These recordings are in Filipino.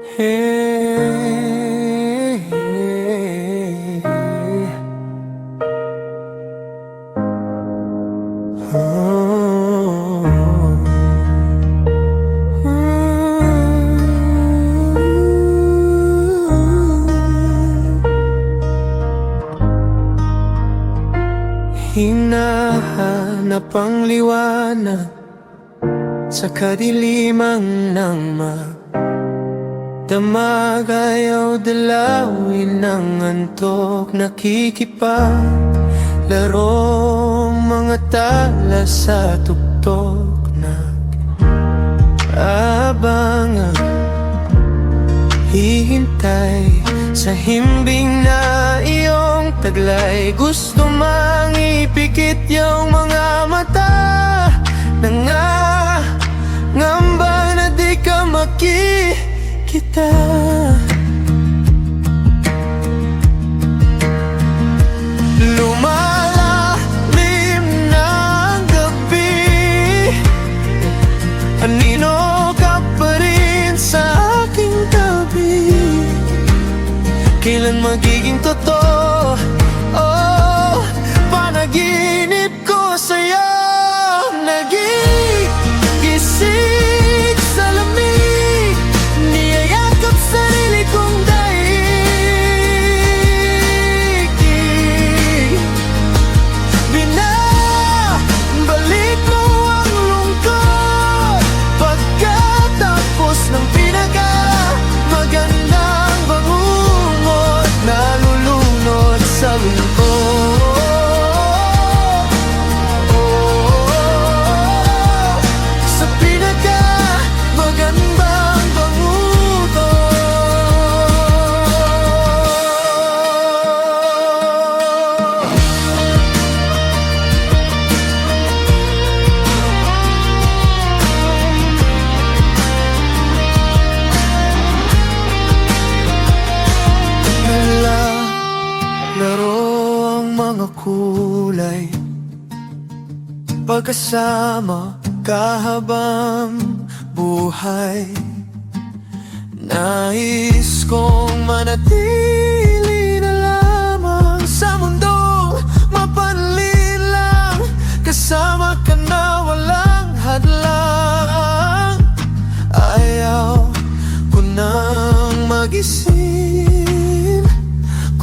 Hey, hinahanap ang liwanag sa kadilimang ng damag, ayaw dalawin ng antok. Nakikipaglarong mga tala sa tuktok. Nag-aabangan, hihintay sa himbing na iyong taglay. Gusto mang ipikit yung mga mata, nangangamba na di ka makikita. Lumalalim ng gabi, anino ka pa rin sa aking tabi. Kailan magiging totoo? Oh, panaginip ko sa'yo, nagigising sa lamig, niyayakap sarili kong daig. Binabalik mo ang lungkot pagkatapos ng pinakamagandang bangungot, nalulunod sa lungkot. Laro ang mga kulay, pagkasama kahabang buhay. Nais kong manatili na lamang sa mundong mapanlin lang. Kasama ka na walang hadlang. Ayaw ko nang magising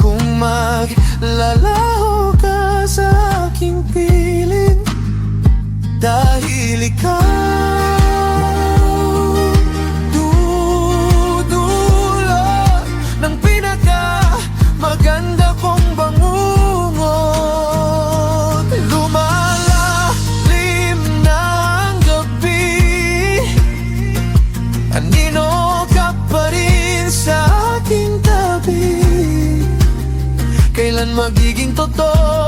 kung maglalaho ka sa aking piling, dahil ikaw dudulot ng pinakamaganda kong bangungot. Lumalalim ng gabi, anino ka pa rin sa aking tabi. Kailan magiging totoo?